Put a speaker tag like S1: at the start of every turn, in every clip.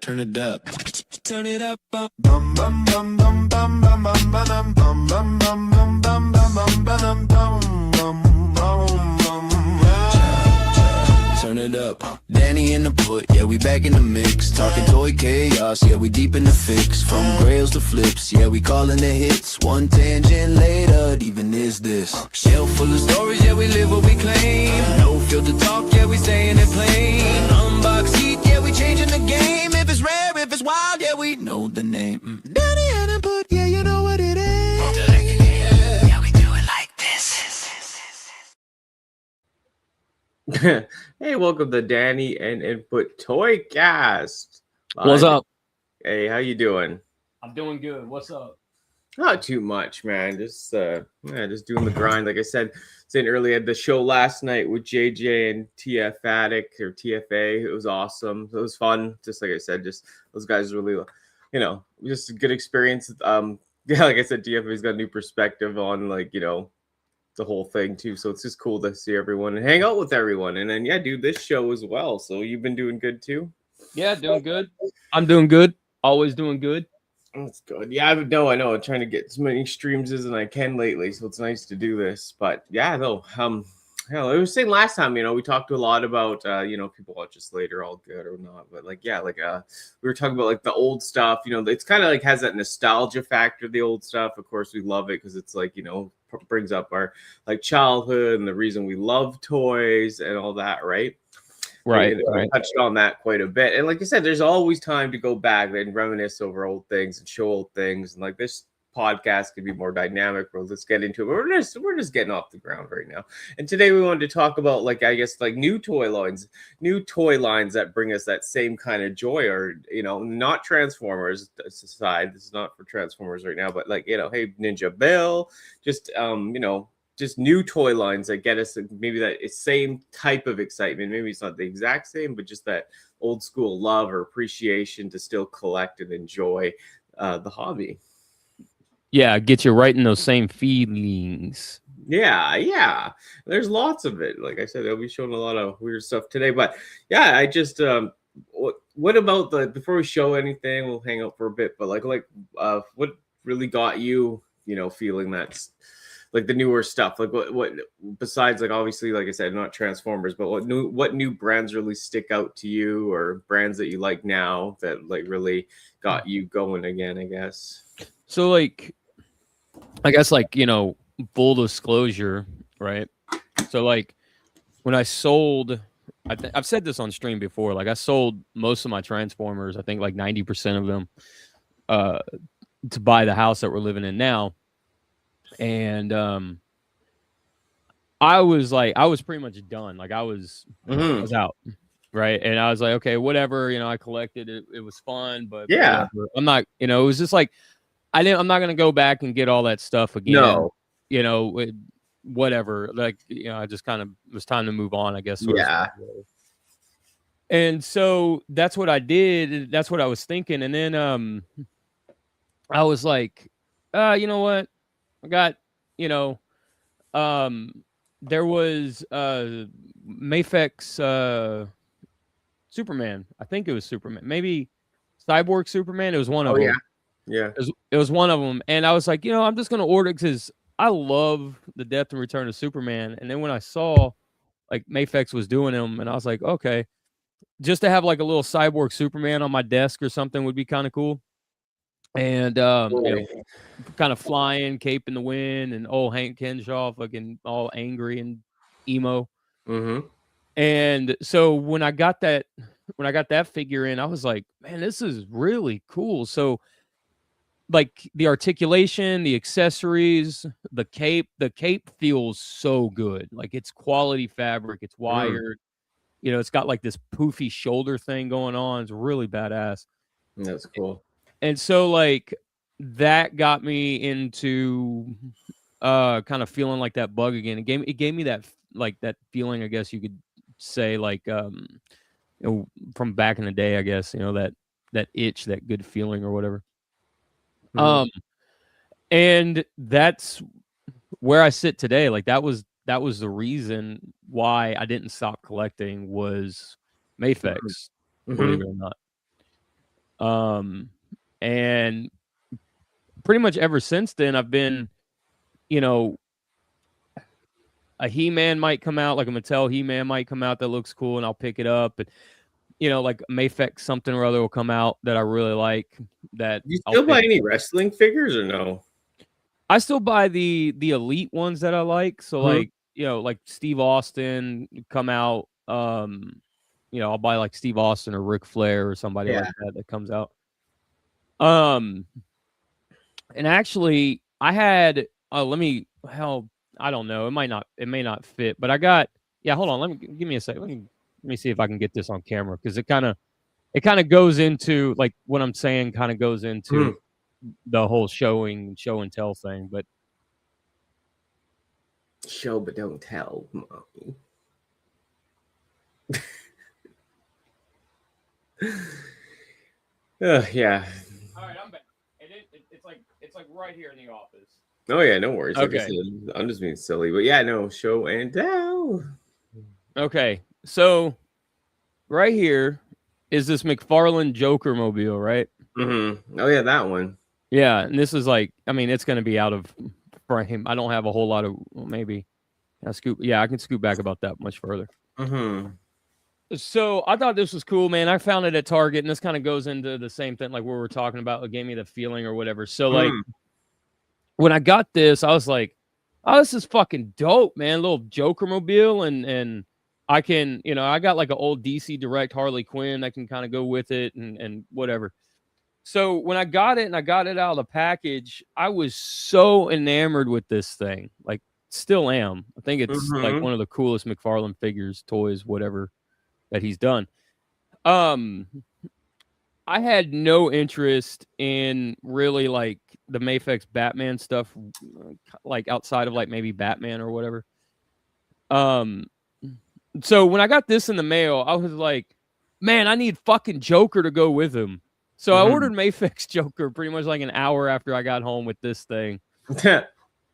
S1: Turn it up. Turn it up. Turn it up. Danni Nput, yeah, we back in the mix. Talking toy chaos, yeah, we deep in the fix. From grails to flips, yeah, we calling the hits. One tangent later, it even is this. Shelf full of stories, yeah, we live what we claim. No filter talk, yeah, we saying it plain. Unbox heat, yeah, we changing the game. If it's rare, if it's wild, yeah, we know the name. Danni Nput, yeah, you know what it is. Yeah, we do it like this.
S2: Hey, welcome to Danni Nput Toycast.
S3: What's up?
S2: Hey, how you doing?
S3: I'm doing good. What's up?
S2: Not too much, man. Just doing the grind. Like I said earlier, I had the show last night with JJ and TF Addict or TFA. It was awesome. It was fun. Just like I said, just those guys really, just a good experience. Yeah, like I said, TFA's got a new perspective on the whole thing too, so it's just cool to see everyone and hang out with everyone, and then do this show as well. So you've been doing good too?
S3: Yeah, doing good. I'm doing good. Always doing good.
S2: That's good. Yeah, I know. I'm trying to get as many streams as I can lately, so it's nice to do this. But I was saying last time, we talked a lot about people watch us later, all good or not, but we were talking about the old stuff. It's kind of has that nostalgia factor, the old stuff. Of course, we love it because it's brings up our childhood and the reason we love toys and all that, right?
S3: Right.
S2: We touched on that quite a bit, and like I said, there's always time to go back and reminisce over old things and show old things, and this podcast could be more dynamic. Well, let's get into it. But we're just getting off the ground right now, and today we wanted to talk about new toy lines that bring us that same kind of joy, or not Transformers aside. This is not for Transformers right now, but hey, Ninja Bill, just new toy lines that get us maybe that same type of excitement. Maybe it's not the exact same, but just that old school love or appreciation to still collect and enjoy the hobby.
S3: Yeah, get you right in those same feelings.
S2: Yeah. There's lots of it. Like I said, I'll be showing a lot of weird stuff today. But I just what about before we show anything, we'll hang out for a bit. But what really got you, feeling that's the newer stuff? What besides obviously, like I said, not Transformers, but what new brands really stick out to you, or brands that you like now that really got you going again, I guess?
S3: So I guess full disclosure, right? So when I sold, I've said this on stream before, I sold most of my Transformers, I think 90% of them, to buy the house that we're living in now. And I was pretty much done. I was out, right? And I was like, okay, whatever. I collected it. It was fun, but whatever. I'm not. It was just I'm not gonna go back and get all that stuff again.
S2: No.
S3: Whatever. I just kind of, it was time to move on, I guess.
S2: Yeah.
S3: And so that's what I did. That's what I was thinking. And then I was like, you know what? I got, there was Mafex Superman. I think it was Superman. Maybe Cyborg Superman. It was one of them.
S2: Yeah.
S3: It was one of them. And I was like, I'm just going to order it because I love the Death and Return of Superman. And then when I saw Mafex was doing them, and I was like, okay, just to have a little Cyborg Superman on my desk or something would be kind of cool. And kind of flying, cape in the wind, and old Hank Henshaw fucking all angry and emo.
S2: Mm-hmm.
S3: And so when I got that figure in, I was like, man, this is really cool. So the articulation, the accessories, the cape feels so good. It's quality fabric, it's wired. It's got this poofy shoulder thing going on. It's really badass.
S2: That's cool.
S3: And so that got me into kind of feeling like that bug again. It gave me that that feeling, I guess you could say, from back in the day, I guess, that itch, that good feeling or whatever. And that's where I sit today. That was the reason why I didn't stop collecting, was Mafex, believe it or not. And pretty much ever since then, I've been, you know, a He-Man might come out, like a Mattel He-Man might come out that looks cool, and I'll pick it up. And like Mayfex something or other will come out that I really like. That
S2: You
S3: I'll
S2: still buy
S3: pick
S2: any
S3: up.
S2: wrestling figures or no?
S3: I still buy the elite ones that I like. So
S2: Mhm.
S3: like like Steve Austin come out. I'll buy like Steve Austin or Ric Flair or somebody
S2: Yeah.
S3: like that comes out. And actually, I had I don't know. It may not fit, but I got Hold on. Give me a second. Let me see if I can get this on camera because it kind of goes into like what I'm saying. Kind of goes into
S2: Mhm.
S3: the whole show and tell thing, but.
S2: Show but don't tell, mommy. Yeah.
S3: All right, I'm back. And it's like right here in the office.
S2: Oh yeah, no worries. Like I
S3: Okay.
S2: said, I'm just being silly, but yeah, no, show and tell.
S3: Okay. So right here is this McFarlane Joker mobile, right?
S2: Oh yeah, that one.
S3: Yeah, and this is like, I mean, it's going to be out of frame. I don't have a whole lot of maybe. I can scoot back about that much further. So I thought this was cool, man. I found it at Target, and this kind of goes into the same thing, like what we were talking about. It gave me the feeling or whatever. So like when I got this, I was like, "Oh, this is fucking dope, man! Little Joker mobile, and I can, I got like an old DC Direct Harley Quinn that can kind of go with it, and whatever." So when I got it and I got it out of the package, I was so enamored with this thing. Like, still am. I think it's like one of the coolest McFarlane figures, toys, whatever that he's done. I had no interest in really like the Mafex Batman stuff, like outside of like maybe Batman or whatever. So when I got this in the mail, I was like, man, I need fucking Joker to go with him. So I ordered Mafex Joker pretty much like an hour after I got home with this thing.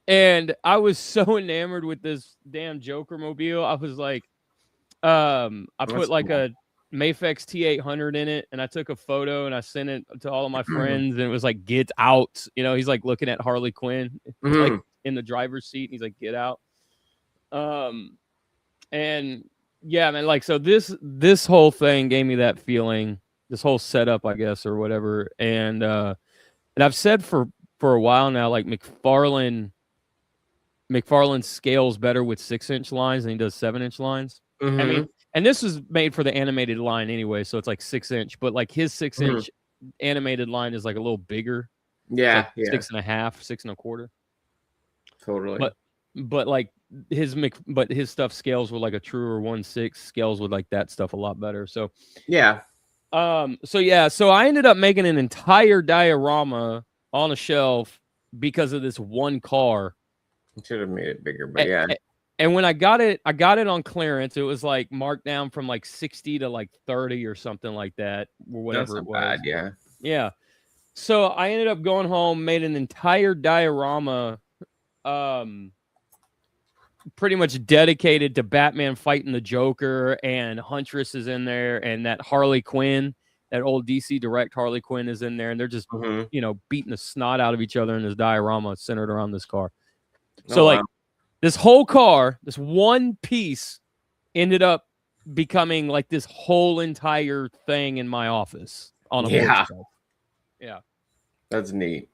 S3: And I was so enamored with this damn Joker mobile. I was like, I put like a Mafex T800 in it, and I took a photo and I sent it to all of my friends, and it was like, get out. He's like looking at Harley Quinn, like in the driver's seat, and he's like, get out. And yeah, man, like, so this whole thing gave me that feeling, this whole setup, I guess, or whatever. And I've said for a while now, like McFarlane scales better with 6-inch lines than he does 7-inch lines. I mean, and this was made for the animated line anyway, so it's like 6-inch, but like his 6-inch animated line is like a little bigger.
S2: Yeah,
S3: like 6.5, 6.25.
S2: Totally.
S3: But like his stuff scales with like a truer 1/6, scales with like that stuff a lot better. So
S2: yeah.
S3: So I ended up making an entire diorama on a shelf because of this one car.
S2: Should have made it bigger, but yeah.
S3: And when I got it on clearance. It was like marked down from like 60 to like 30 or something like that, or whatever it was.
S2: Bad, yeah.
S3: Yeah. So I ended up going home, made an entire diorama, pretty much dedicated to Batman fighting the Joker, and Huntress is in there, and that Harley Quinn, that old DC Direct Harley Quinn is in there, and they're just beating the snot out of each other in this diorama centered around this car. So like this whole car, this one piece ended up becoming like this whole entire thing in my office on a bookshelf. Yeah.
S2: That's neat.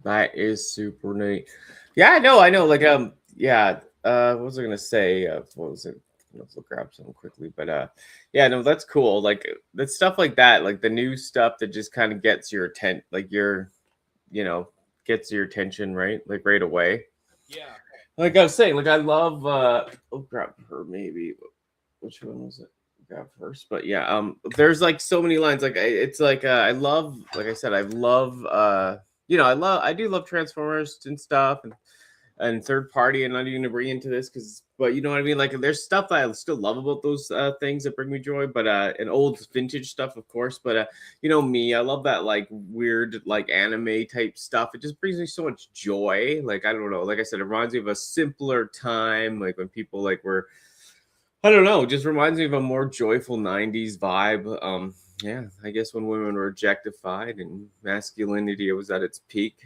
S2: That is super neat. Yeah, I know. Like, what was I gonna say? What was it? Let's grab some quickly. But yeah, no, that's cool. Like, that stuff like that, like the new stuff that just kind of gets your attention, like gets your attention, right? Like right away.
S3: Yeah.
S2: Like I was saying, like I love I'll grab her maybe. Which one was it? Grab first. But yeah, there's like so many lines. Like it's like I love, like I said, I do love Transformers and stuff, and third party. And not even to bring into this but you know what I mean? Like there's stuff that I still love about those things that bring me joy, but and old vintage stuff, of course. But me, I love that like weird like anime type stuff. It just brings me so much joy. Like I don't know, like I said, it reminds me of a simpler time, like when people like were, I don't know, just reminds me of a more joyful 90s vibe. Yeah, I guess when women were objectified and masculinity was at its peak.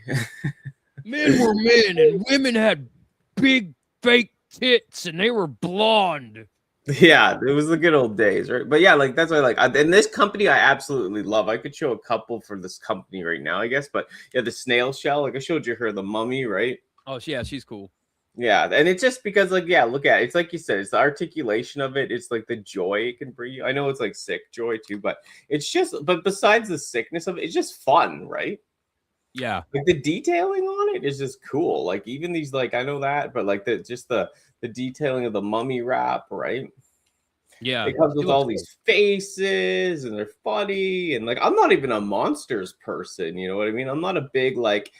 S3: Men were men, and women had big fake tits, and they were blonde.
S2: Yeah, it was the good old days, right? But yeah, like that's what I like. And this company, I absolutely love. I could show a couple for this company right now, I guess. But yeah, the snail shell, like I showed you her, the mummy, right?
S3: Oh, yeah, she's cool.
S2: Yeah, and it's just because, like, yeah, look at it. It's like you said, it's the articulation of it. It's like the joy it can bring you. I know it's like sick joy too, but it's just, but besides the sickness of it, it's just fun, right?
S3: Yeah.
S2: Like the detailing on it is just cool. Like even these, like I know that, but like the detailing of the mummy wrap, right?
S3: Yeah.
S2: It comes
S3: She
S2: with
S3: looks
S2: all these faces and they're funny. And like, I'm not even a monsters person. You know what I mean? I'm not a big, like,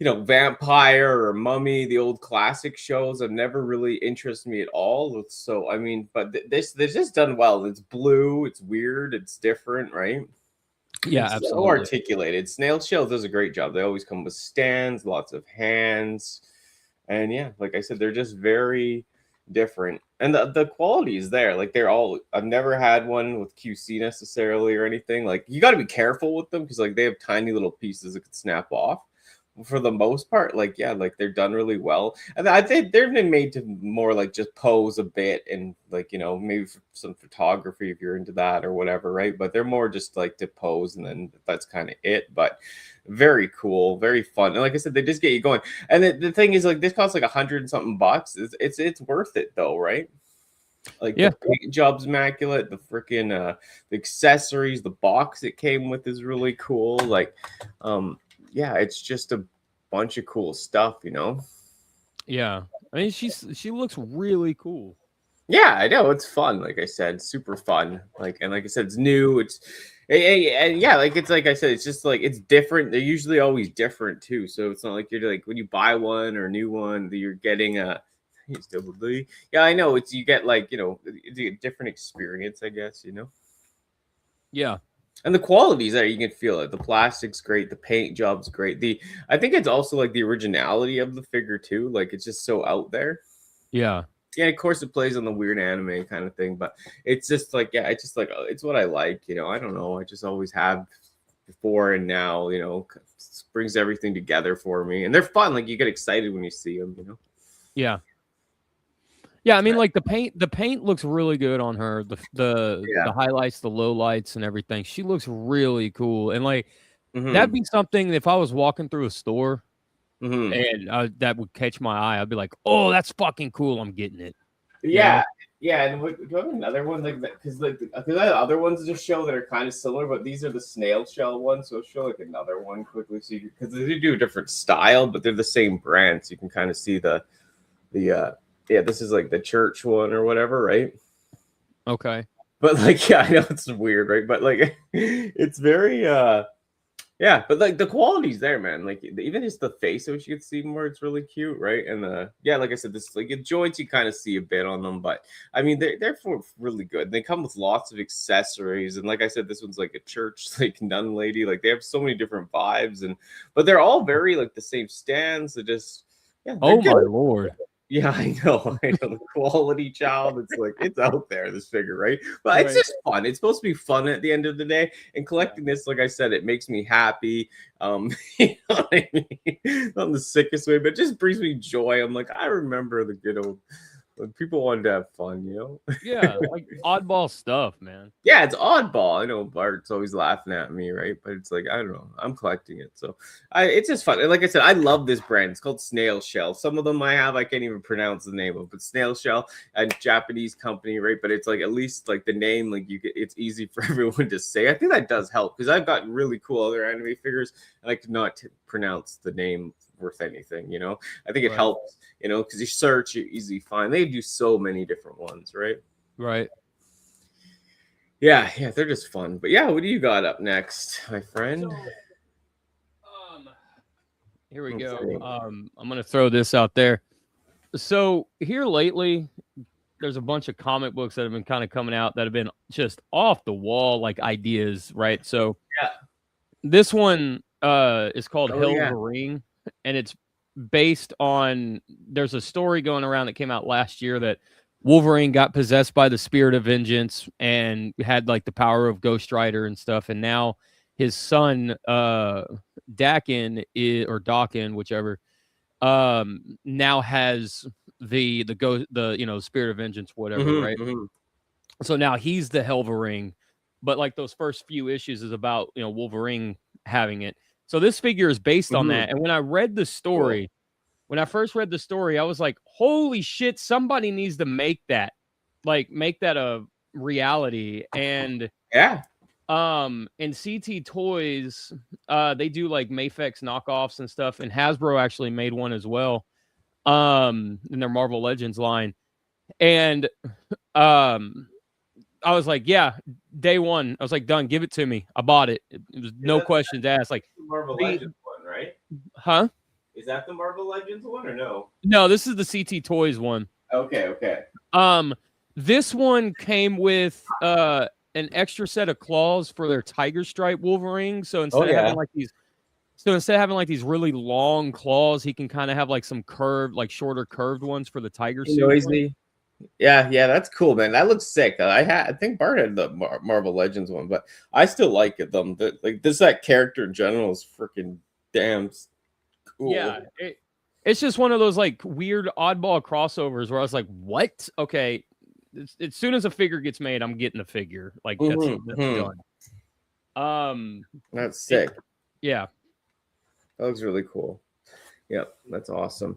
S2: vampire or mummy, the old classic shows have never really interested me at all. So, I mean, but this just done well. It's blue, it's weird, it's different, right?
S3: Yeah,
S2: It's so
S3: absolutely.
S2: articulated. Snail Shell does a great job. They always come with stands, lots of hands. And yeah, like I said, they're just very different. And the quality is there. Like I've never had one with QC necessarily or anything. Like you got to be careful with them because like they have tiny little pieces that could snap off. For the most part, like yeah, like they're done really well. And I think they've been made to more like just pose a bit and like maybe for some photography if you're into that or whatever, right? But they're more just like to pose and then that's kind of it. But very cool, very fun. And like I said, they just get you going. And the thing is, like this costs like $100 and something bucks. It's worth it though, right? Like
S3: Yeah.
S2: the paint job's immaculate. The freaking the accessories, the box it came with is really cool. Like, yeah, it's just a bunch of cool stuff,
S3: Yeah. I mean, she looks really cool.
S2: Yeah, I know it's fun. Like I said, super fun. Like I said, it's new. And yeah, like it's like I said, it's just like it's different. They're usually always different too. So it's not like you're like when you buy one or a new one that you're getting a. Yeah, I know. You get like it's a different experience, I guess.
S3: Yeah.
S2: And the quality's there. You can feel it. The plastic's great. The paint job's great. I think it's also like the originality of the figure too. Like it's just so out there.
S3: Yeah.
S2: Yeah, of course it plays on the weird anime kind of thing, but it's just like it's just like it's what I like. I don't know. I just always have before and now. Brings everything together for me, and they're fun. Like you get excited when you see them.
S3: Yeah. Yeah, I mean, like the paint looks really good on her. The highlights, the lowlights, and everything. She looks really cool, and like that'd be something if I was walking through a store and that would catch my eye. I'd be like, "Oh, that's fucking cool! I'm getting it."
S2: Yeah, yeah. And do you have another one like that? Because the other ones just show that are kind of similar, but these are the snail shell ones. So I'll show like another one quickly, so because they do a different style, but they're the same brand, so you can kind of see the. Yeah, this is like the church one or whatever, right?
S3: Okay.
S2: But like, yeah, I know it's weird, right? But like, it's very, yeah. But like, the quality's there, man. Like, even just the face, which you can see more, it's really cute, right? And yeah, like I said, this like the joints you kind of see a bit on them, but I mean, they're really good. They come with lots of accessories, and like I said, this one's like a church, like nun lady. Like they have so many different vibes, but they're all very like the same stands. They just, yeah.
S3: Oh my lord.
S2: Yeah, I know. The quality, child. It's like it's out there, this figure, right? But it's just fun. It's supposed to be fun at the end of the day. And collecting this, like I said, it makes me happy. You know what I mean? Not in the sickest way, but it just brings me joy. I'm like, I remember the good old when people wanted to have fun,
S3: Yeah, like oddball stuff, man.
S2: Yeah, it's oddball. I know Bart's always laughing at me, right? But it's like I don't know. I'm collecting it, so it's just fun. And like I said, I love this brand. It's called Snail Shell. Some of them I can't even pronounce the name of, but Snail Shell, a Japanese company, right? But it's like at least like the name, like it's easy for everyone to say. I think that does help because I've got really cool other anime figures, and I could not pronounce the name worth anything. I think it helps. Because you search, you easily find. They do so many different ones, right?
S3: Right.
S2: Yeah, they're just fun. But yeah, what do you got up next, my friend?
S3: So, here we go. I'm gonna throw this out there. So here lately, there's a bunch of comic books that have been kind of coming out that have been just off the wall, like ideas, right? So
S2: yeah,
S3: this one is called Hell of a Ring, and it's based on there's a story going around that came out last year that Wolverine got possessed by the spirit of vengeance and had like the power of Ghost Rider and stuff, and now his son Dakin or Dawkin, whichever, now has the ghost, the spirit of vengeance, whatever, right? So now he's the Helvering, but like those first few issues is about Wolverine having it. So this figure is based on that. And when I read the story, when I first read the story, I was like, holy shit, somebody needs to make that a reality. And
S2: yeah,
S3: in CT Toys, they do like Mafex knockoffs and stuff, and Hasbro actually made one as well, in their Marvel Legends line. And I was like, yeah, day one. I was like, done, give it to me. I bought it. It was no questions asked. Like
S2: Marvel Legends one, right?
S3: Huh?
S2: Is that the Marvel Legends one or no?
S3: No, this is the CT Toys one.
S2: Okay.
S3: This one came with an extra set of claws for their Tiger Stripe Wolverine. So instead of having like these really long claws, he can kind of have like some curved, like shorter curved ones for the Tiger suit.
S2: Noisy. Yeah, that's cool, man. That looks sick. I think Bart had the Marvel Legends one, but I still like it. That character in general is freaking damn cool.
S3: Yeah, it's just one of those like weird oddball crossovers where I was like, what? Okay, as soon as a figure gets made, I'm getting a figure. Like that's done.
S2: That's sick.
S3: Yeah,
S2: that looks really cool. Yep, that's awesome.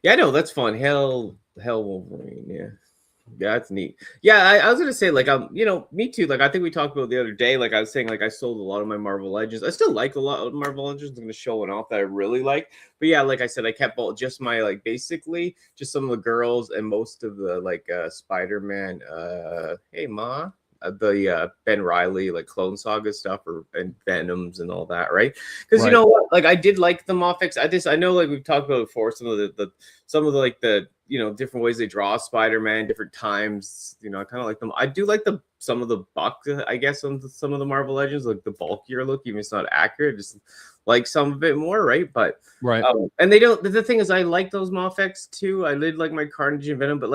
S2: Yeah, no, that's fun. Hell Wolverine. Yeah, that's neat. Yeah, I was gonna say, like, me too. Like, I think we talked about the other day. Like, I was saying, like, I sold a lot of my Marvel Legends. I still like a lot of Marvel Legends. I'm gonna show one off that I really like. But yeah, like I said, I kept just my basically just some of the girls and most of the Spider-Man. Hey Ma. The Ben Reilly Clone Saga stuff and Venoms and all that, right? Because you know what, I did like the Moffics. I know we've talked about before some of the different ways they draw Spider-Man, different times. I kind of like them. I do like some of the buck, I guess, on some of the Marvel Legends, like the bulkier look, even if it's not accurate, just like some of it more, right? But and they don't. The thing is, I like those Moffics too. I did like my Carnage and Venom, but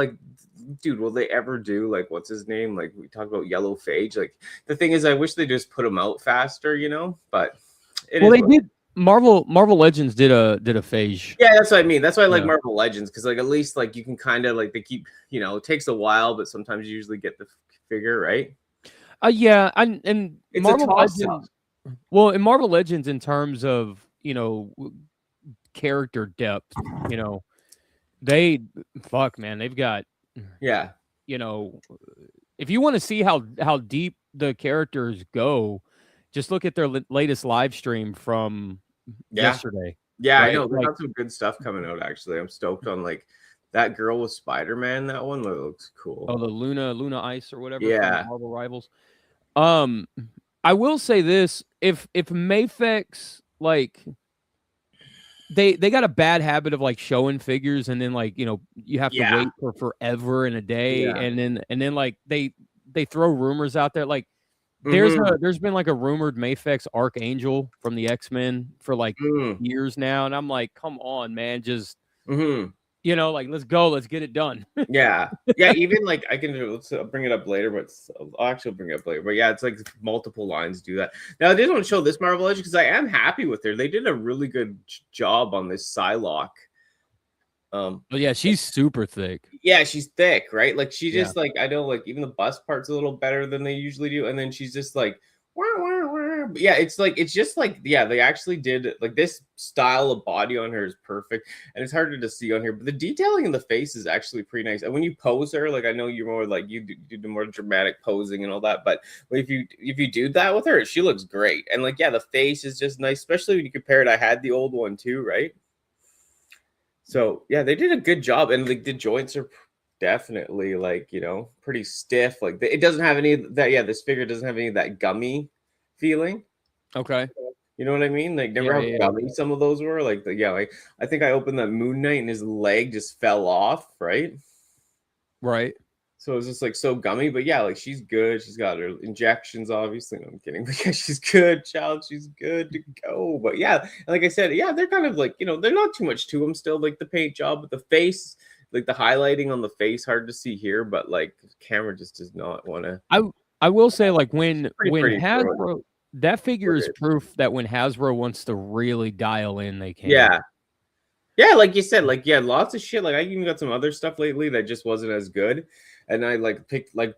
S2: dude, will they ever do what's his name? We talked about Yellow Phage. The thing is, I wish they just put him out faster, But
S3: they did. Marvel Legends did a Phage.
S2: Yeah, that's what I mean. That's why I like Marvel Legends, because at least you can kind of they keep it takes a while, but sometimes you usually get the figure, right?
S3: Yeah, and Marvel Legends. Well, in Marvel Legends, in terms of character depth, they've got.
S2: Yeah.
S3: If you want to see how deep the characters go, just look at their latest live stream from yesterday.
S2: Yeah, right? I know. There's got some good stuff coming out, actually. I'm stoked on that girl with Spider-Man. That one looks cool.
S3: Oh, the Luna Ice or whatever.
S2: Yeah.
S3: From Marvel Rivals. I will say this. If Mafex, they got a bad habit of showing figures, and then you have to wait for forever and a day, and then they throw rumors out there there's been a rumored Mafex Archangel from the X-Men for years now, and I'm like, come on, man, just let's go, let's get it done.
S2: yeah, even I can I'll bring it up later, but I'll actually bring it up later. But yeah, it's multiple lines do that. Now I did want to show this Marvel Legend because I am happy with her. They did a really good job on this Psylocke.
S3: But yeah, she's super thick.
S2: Yeah, she's thick, right? She just I know even the bust part's a little better than they usually do, and then she's just wah, wah, wah. But yeah, it's just they actually did this style of body on her is perfect, and it's harder to see on here, but the detailing in the face is actually pretty nice. And when you pose her, I know you're more you do the more dramatic posing and all that, but if you do that with her, she looks great. And the face is just nice, especially when you compare it. I had the old one too, right? So yeah, they did a good job, and the joints are definitely pretty stiff. It doesn't have any of that. Yeah, this figure doesn't have any of that gummy feeling.
S3: Okay,
S2: you know what I mean? Remember how gummy some of those were? I think I opened that Moon Knight and his leg just fell off. Right. So it was just so gummy, but yeah, she's good. She's got her injections, obviously. No, I'm kidding, but yeah, she's good, child. She's good to go. But yeah, like I said, yeah, they're kind of they're not too much to them still. The paint job, but the face like the highlighting on the face hard to see here, but like camera just does not want to.
S3: I will say, like, when
S2: pretty
S3: Hasbro, that figure is
S2: it.
S3: proof that when Hasbro wants to really dial in, they can.
S2: Yeah, like you said, like lots of shit. Like I even got some other stuff lately that just wasn't as good, and I like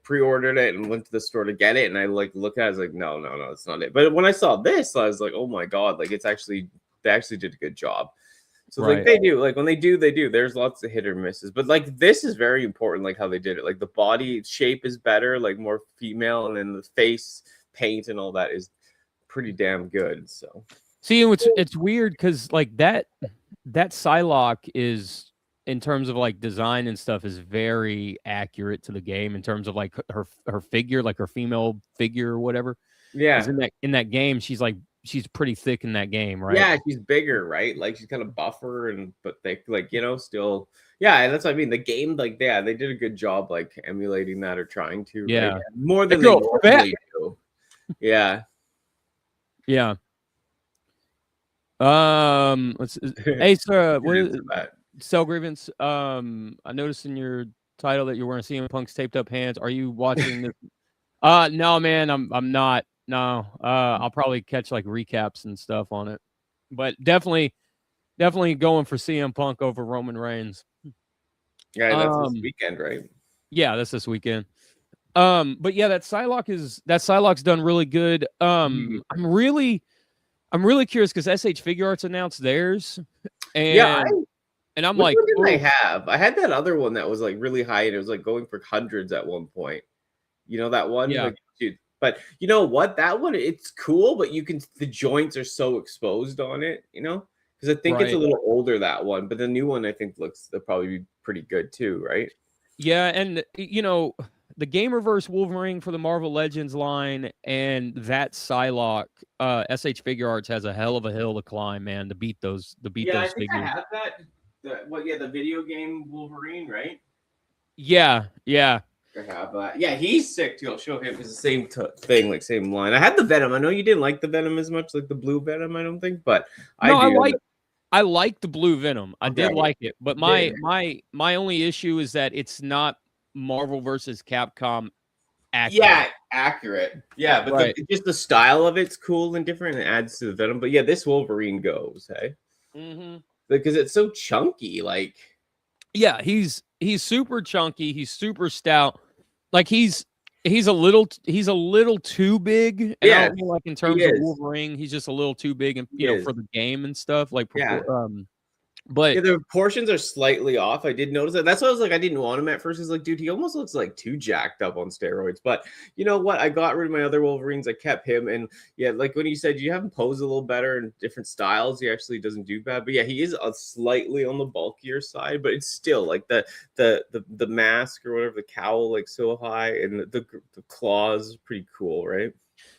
S2: pre-ordered it and went to the store to get it, and I like looked at it, I was like, no, it's not it. But when I saw this, I was like, oh my god, like they actually did a good job. So
S3: Right.
S2: like they do, like when they do. There's lots of hit or misses, but like this is very important, like how they did it. Like the body shape is better, like more female, and then the face paint and all that is pretty damn good. So
S3: see, it's weird because like that Psylocke is, in terms of like design and stuff, is very accurate to the game in terms of like her figure, like her female figure or whatever.
S2: yeah,
S3: in that game, she's pretty thick in that game, right?
S2: yeah, she's bigger, right? Like she's kind of buffer but thick, like still. Yeah, that's what I mean. The game, like, yeah, they did a good job, like emulating that or trying to.
S3: Yeah,
S2: right? More than they normally do. Yeah.
S3: Yeah. Let's. Hey, sir, what is Cell Grievance? I noticed in your title that you're wearing CM Punk's taped up hands. Are you watching this? No, man, I'm not. No. I'll probably catch like recaps and stuff on it, but definitely going for CM Punk over Roman Reigns.
S2: Yeah, that's this weekend, right?
S3: Yeah, that's this weekend. But yeah, that Psylocke's done really good. I'm really curious because SH Figure Arts announced theirs, and I'm like,
S2: what did I have? I had that other one that was like really high, and it was like going for hundreds at one point. You know that one?
S3: Yeah.
S2: Like, dude, but you know what? That one, it's cool, but the joints are so exposed on it, because I think it's a little older, that one, but the new one I think they'll probably be pretty good too, right?
S3: Yeah, and the Gamerverse Wolverine for the Marvel Legends line and that Psylocke, SH Figure Arts has a hell of a hill to climb, man, to beat those figures.
S2: I think I have that. The video game Wolverine, right?
S3: Yeah.
S2: I have that. Yeah, he's sick too. I'll show him. It's the same thing, like same line. I had the Venom. I know you didn't like the Venom as much, like the blue Venom, I don't think, but
S3: I like the blue Venom. I did like it, but my only issue is that it's not Marvel versus Capcom accurate.
S2: Yeah, accurate. Yeah, but just the style of it's cool and different, and it adds to the Venom. But yeah, this Wolverine goes, hey, because it's so chunky. Like,
S3: yeah, he's super chunky. He's super stout. Like he's a little too big. And I don't mean like in terms of Wolverine, he's just a little too big, and for the game and stuff. Like, but
S2: the proportions are slightly off. I did notice that. That's why I was like, I didn't want him at first. It's like, dude, he almost looks like too jacked up on steroids. But you know what? I got rid of my other Wolverines. I kept him, and yeah, like when you said you have him pose a little better in different styles, he actually doesn't do bad. But yeah, he is slightly on the bulkier side, but it's still like the mask or whatever, the cowl, like so high, and the claws, pretty cool, right?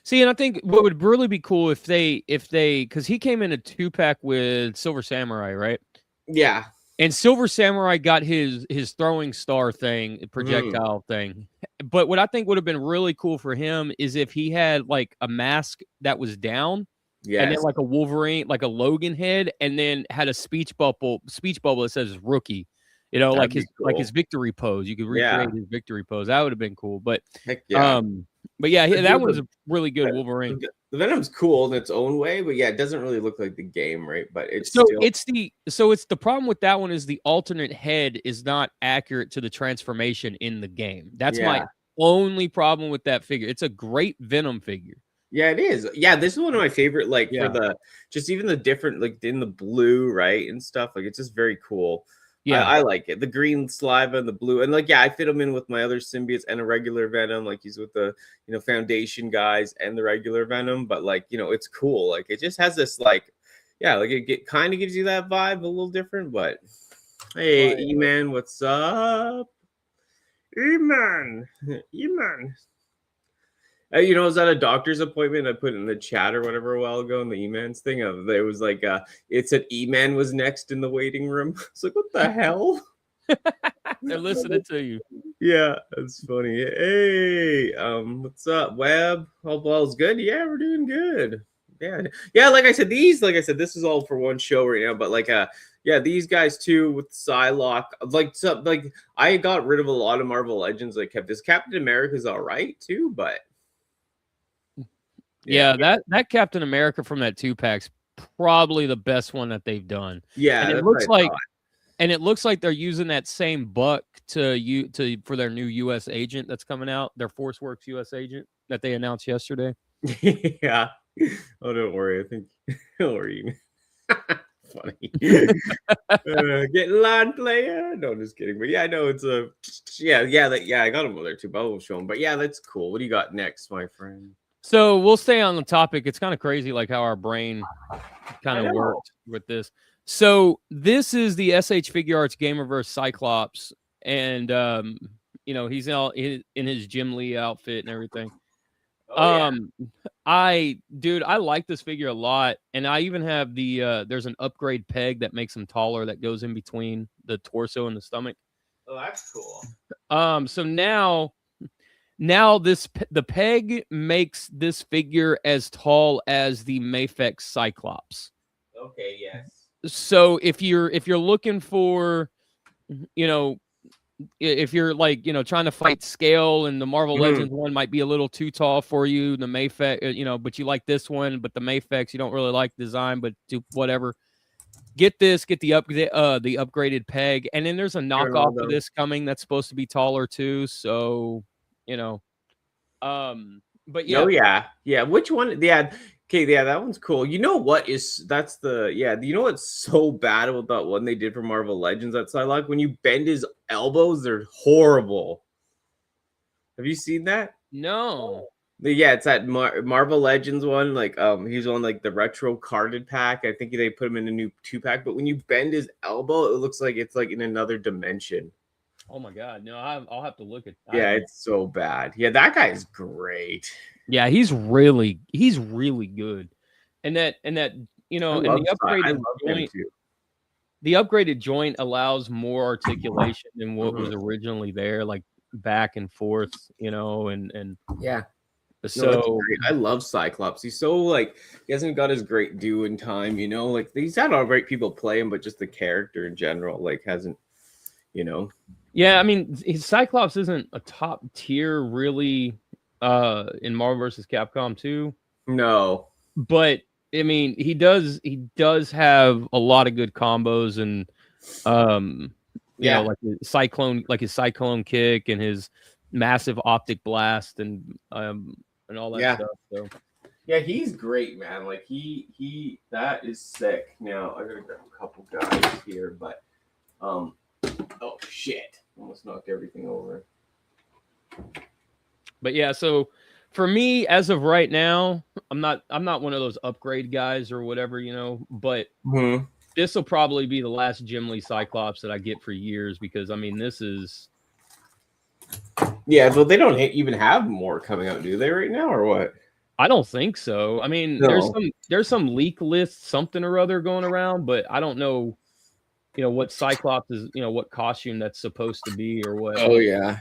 S3: See, and I think what would really be cool if they, because he came in a 2-pack with Silver Samurai, right?
S2: Yeah.
S3: And Silver Samurai got his throwing star thing, projectile thing. But what I think would have been really cool for him is if he had like a mask that was down, and then like a Wolverine, like a Logan head, and then had a speech bubble that says rookie. Like his victory pose. You could recreate his victory pose. That would have been cool. But but yeah, that one's a really good Wolverine.
S2: The Venom's cool in its own way, but yeah, it doesn't really look like the game, right? But it's
S3: it's the problem with that one is the alternate head is not accurate to the transformation in the game. That's my only problem with that figure. It's a great Venom figure.
S2: Yeah, it is. Yeah, this is one of my favorite, like for the just even the different, like in the blue, right, and stuff. Like it's just very cool. Yeah, I like it. The green saliva and the blue, and like I fit him in with my other symbiotes and a regular Venom. Like he's with the Foundation guys and the regular Venom, but like it's cool. Like it just has this like like it kind of gives you that vibe, a little different. But hey, E-Man, what's up? E-Man. I was at a doctor's appointment. I put in the chat or whatever a while ago in the E-Man's thing. It was like, it said E-Man was next in the waiting room. It's like, what the hell?
S3: They're listening to you.
S2: Yeah, that's funny. Hey, what's up, Web? Hope all's good. Yeah, we're doing good. yeah. Like I said, this is all for one show right now. But like, yeah, these guys too with Psylocke. Like I got rid of a lot of Marvel Legends. I kept this. Captain America's all right too, but
S3: yeah, that Captain America from that 2-pack's probably the best one that they've done.
S2: yeah,
S3: And it
S2: that's
S3: looks
S2: what I
S3: like
S2: thought.
S3: And it looks like they're using that same buck for their new U.S. agent that's coming out, their ForceWorks U.S. agent that they announced yesterday.
S2: Yeah. Oh, don't worry. I think don't worry. Funny. Getting line player. No, just kidding. But yeah, I know it's a yeah. I got them there too. But I won't show them. But yeah, that's cool. What do you got next, my friend?
S3: So we'll stay on the topic. It's kind of crazy, like how our brain kind
S2: I
S3: of
S2: know.
S3: worked with this. So this is the SH Figure Arts Gamerverse Cyclops, and he's all in his Jim Lee outfit and everything.
S2: Oh,
S3: I like this figure a lot, and I even have there's an upgrade peg that makes him taller that goes in between the torso and the stomach.
S2: Oh, that's cool.
S3: So now the peg makes this figure as tall as the Mafex Cyclops.
S2: Okay, yes.
S3: So if you're looking for, if you're like, trying to fight scale, and the Marvel Legends one might be a little too tall for you, the Mafex, but you like this one, but the Mafex you don't really like the design, but do whatever. Get the upgraded peg, and then there's a knockoff of this coming that's supposed to be taller too. So, but yeah.
S2: Oh yeah. Which one? Yeah. Okay, yeah, that one's cool. You know what you know what's so bad about that one they did for Marvel Legends that Psylocke? When you bend his elbows, they're horrible. Have you seen that?
S3: No.
S2: Yeah, it's that Marvel Legends one. Like, he's on like the retro carded pack. I think they put him in a new 2-pack. But when you bend his elbow, it looks like it's like in another dimension.
S3: Oh my god, no! I'll have to look at.
S2: Yeah, it's so bad. Yeah, that guy is great.
S3: Yeah, he's really good, and that and the upgraded joint. The upgraded joint allows more articulation than what was originally there, like back and forth, and
S2: yeah.
S3: So
S2: no, I love Cyclops. He's so like he hasn't got his great due in time, like he's had all right people play him, but just the character in general, like hasn't,
S3: Yeah, I mean, Cyclops isn't a top tier really in Marvel vs. Capcom 2.
S2: No.
S3: But I mean, he does have a lot of good combos, and like his cyclone kick and his massive optic blast and all that stuff. So
S2: yeah, he's great, man. Like he that is sick. Now I gotta grab a couple guys here, but oh shit. Almost knocked everything over.
S3: But yeah, so for me, as of right now, I'm not one of those upgrade guys or whatever, but this will probably be the last Jim Lee Cyclops that I get for years, because I mean, this is.
S2: Yeah, but they don't even have more coming out, do they, right now, or what?
S3: I don't think so. I mean, there's some leak list, something or other going around, but I don't know. What Cyclops is, what costume that's supposed to be or what.
S2: Oh yeah.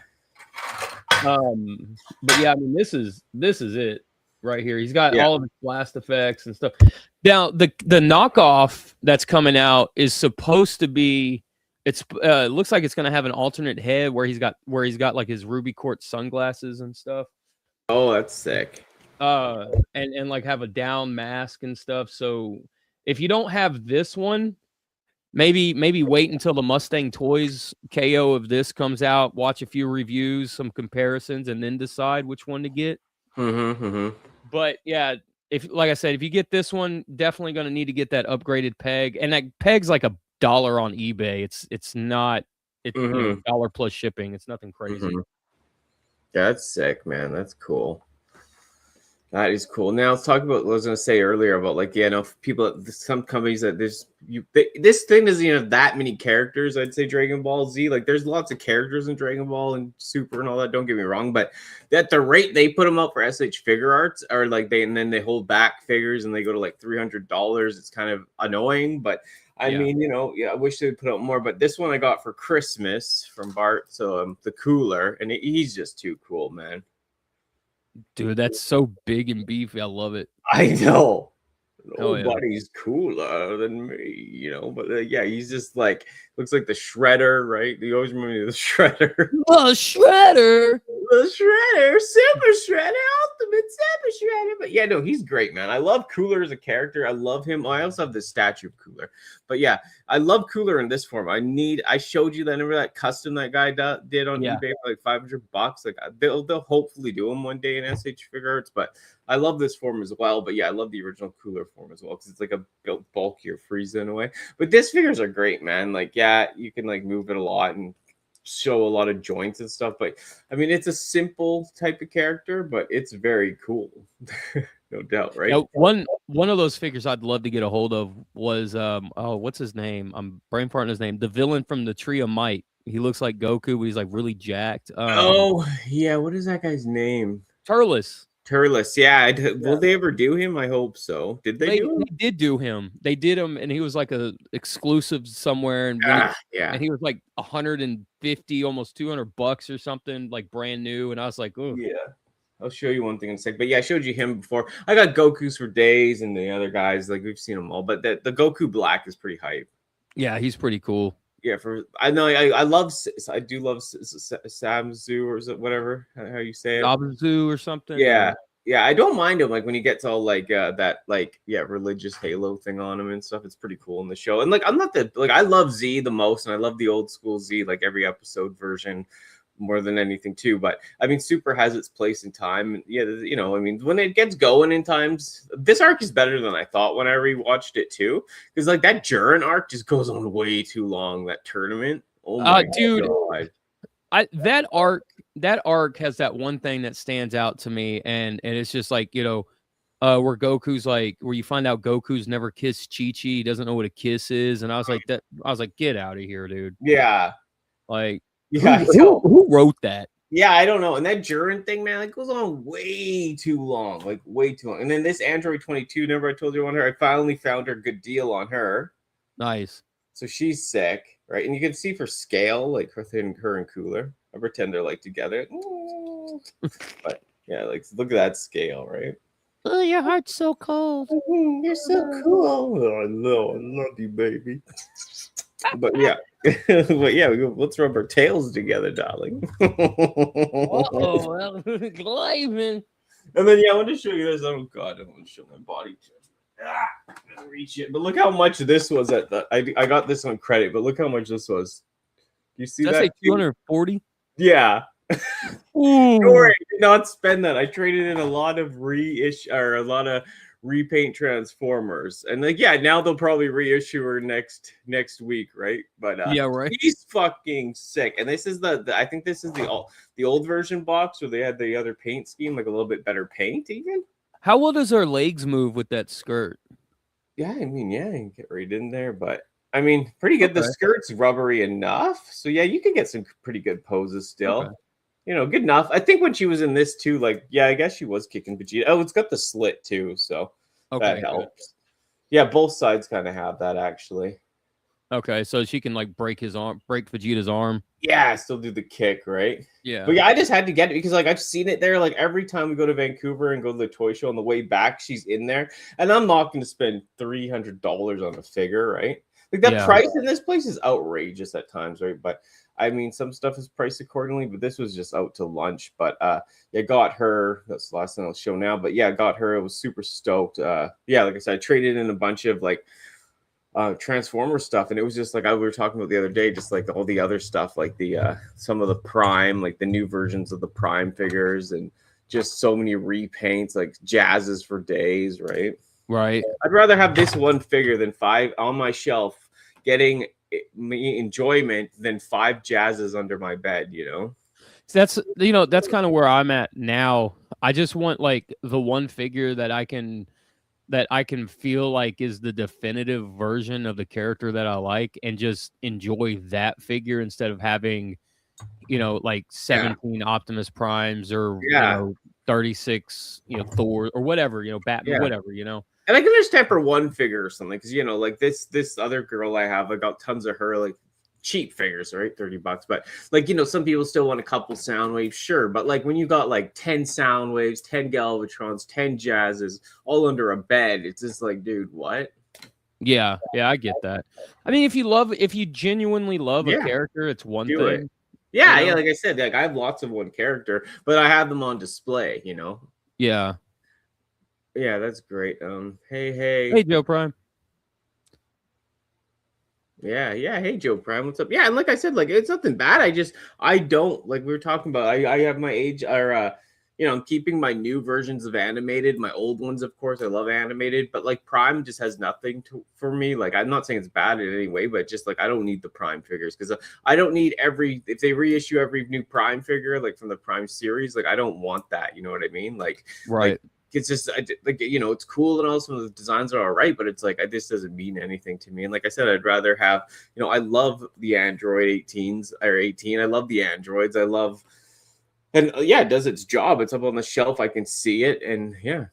S3: But yeah, I mean, this is it right here. He's got all of his blast effects and stuff. Now, the knockoff that's coming out is supposed to be. It looks like it's going to have an alternate head where he's got like his ruby quartz sunglasses and stuff.
S2: Oh, that's sick.
S3: And like have a down mask and stuff. So if you don't have this one, maybe wait until the Mustang Toys KO of this comes out, watch a few reviews, some comparisons, and then decide which one to get. But yeah, like I said, if you get this one, definitely going to need to get that upgraded peg, and that peg's like $1 on eBay. It's not $1 plus shipping. It's nothing crazy.
S2: Yeah, that's sick, man. That's cool. That is cool. Now let's talk about what I was going to say earlier about people, some companies that this thing doesn't even have that many characters. I'd say Dragon Ball Z, like there's lots of characters in Dragon Ball and Super and all that. Don't get me wrong, but at the rate they put them up for SH Figure Arts, or like then they hold back figures and they go to like $300. It's kind of annoying, but I mean, I wish they would put out more. But this one I got for Christmas from Bart, so the cooler, and he's just too cool, man.
S3: Dude, that's so big and beefy. I love it.
S2: I know.
S3: Oh, yeah.
S2: Nobody's cooler than me, you know. But yeah, he's just like looks like the Shredder, right? You always remember me of the Shredder.
S3: Oh, Shredder.
S2: The Shredder, Super Shredder, Ultimate Super Shredder. But yeah, no, he's great, man. I love Cooler as a character. I love him. I also have the statue of Cooler. But yeah, I love Cooler in this form. I showed you that. Remember that custom that guy did on eBay for like $500. Like they'll hopefully do him one day in SH Figure Arts. But I love this form as well. But yeah, I love the original Cooler form as well because it's like a built bulkier Frieza in a way. But this figures are great, man. Like yeah, you can like move it a lot and show a lot of joints and stuff, but I mean it's a simple type of character, but it's very cool. No doubt, right?
S3: Yeah, one of those figures I'd love to get a hold of was what's his name? I'm brain farting his name. The villain from the Tree of Might. He looks like Goku, but he's like really jacked.
S2: Oh yeah, what is that guy's name?
S3: Turles.
S2: Turles. Yeah, will they ever do him? I hope so. Did they do him?
S3: They did do him. They did him, and he was like a exclusive somewhere, and and he was like 150, almost $200 or something, like brand new. And I was like, oh
S2: yeah. I'll show you one thing in a sec. But yeah, I showed you him before. I got Goku's for days, and the other guys, like we've seen them all. But the Goku Black is pretty hype.
S3: Yeah, he's pretty cool.
S2: Yeah, I know I do love Samzu or is it whatever how you say it,
S3: Abzu or something.
S2: Yeah, I don't mind him like when he gets all like that like religious halo thing on him and stuff. It's pretty cool in the show. And like I'm not I love Z the most, and I love the old school Z, like every episode version more than anything too. But I mean Super has its place in time. Yeah, you know, I mean when it gets going in times, this arc is better than I thought when I rewatched it too, because like that Jurin arc just goes on way too long. That tournament, oh my
S3: dude
S2: God.
S3: That arc has that one thing that stands out to me, and it's just like, you know, where Goku's like, where you find out Goku's never kissed Chi-Chi, he doesn't know what a kiss is, and I was like, get out of here, dude.
S2: Yeah,
S3: like
S2: yeah,
S3: who wrote that?
S2: Yeah, I don't know. And that Jurin thing, man, it goes on way too long, like way too long. And then this Android 22, remember I told you on her, I finally found her a good deal on her.
S3: Nice.
S2: So she's sick, right? And you can see for scale, like her and Cooler. I pretend they're like together. But yeah, like look at that scale, right?
S3: Oh, your heart's so cold.
S2: You're so cool. Oh, I love you, baby. But yeah, let's rub our tails together, darling.
S3: Well, Glavin.
S2: And then I want to show you this. Oh God, I don't want to show my body. Reach it, but look how much this was at the. I got this on credit, but look how much this was. You see that?
S3: 240.
S2: Yeah. Don't worry, I did not spend that. I traded in a lot of repaint Transformers, and like now they'll probably reissue her next week, right? But
S3: yeah, right.
S2: He's fucking sick, and this is I think this is the old version box where they had the other paint scheme, like a little bit better paint, even.
S3: How well does her legs move with that skirt?
S2: Yeah, I mean, you can get right in there, but I mean, pretty good. Okay. The skirt's rubbery enough, so yeah, you can get some pretty good poses still. Okay. You know, good enough. I think when she was in this too, like, yeah, I guess she was kicking Vegeta. Oh, it's got the slit too, so that helps. Good. Yeah, both sides kind of have that actually.
S3: Okay, so she can like break Vegeta's arm.
S2: Yeah, still do the kick, right?
S3: Yeah.
S2: But yeah, I just had to get it because like I've seen it there. Like every time we go to Vancouver and go to the toy show, on the way back, she's in there, and I'm not going to spend $300 on a figure, right? Like that price in this place is outrageous at times, right? But I mean, some stuff is priced accordingly, but this was just out to lunch. But got her. That's the last thing I'll show now. But yeah, got her. I was super stoked. Like I said, I traded in a bunch of like Transformer stuff, and it was just like we were talking about the other day, just like all the other stuff, like the some of the Prime, like the new versions of the Prime figures, and just so many repaints, like jazzes for days, right?
S3: Right.
S2: I'd rather have this one figure than 5 on my shelf getting me enjoyment than 5 jazzes under my bed, you know.
S3: That's kind of where I'm at now. I just want like the one figure that I can feel like is the definitive version of the character that I like, and just enjoy that figure instead of having, like 17 Optimus Primes or 36, Thor or whatever, Batman, whatever,
S2: And I can understand for one figure or something, because like this other girl I got tons of her, like cheap figures, right? $30. But like, some people still want a couple sound waves, sure. But like when you got like 10 sound waves, 10 Galvatrons, 10 Jazzes all under a bed, it's just like, dude, what?
S3: Yeah, I get that. I mean, if you genuinely love a character, it's one
S2: Do
S3: thing.
S2: it. Yeah, yeah, like I said, like I have lots of one character, but I have them on display,
S3: Yeah.
S2: Yeah, that's great. Hey
S3: Joe Prime.
S2: Yeah, hey Joe Prime, what's up? Yeah, and like I said, like it's nothing bad. I don't, like we were talking about, I have my age, or I'm keeping my new versions of animated, my old ones, of course. I love animated, but like Prime just has nothing for me. Like I'm not saying it's bad in any way, but just like I don't need the Prime figures, because I don't need if they reissue every new Prime figure, like from the Prime series, like I don't want that. You know what I mean? Like,
S3: right.
S2: Like, it's just like, it's cool and all, some of the designs are all right, but it's like this doesn't mean anything to me. And like I said, I'd rather have, I love the Android 18s or 18. I love the Androids. And yeah, it does its job. It's up on the shelf. I can see it. And yeah.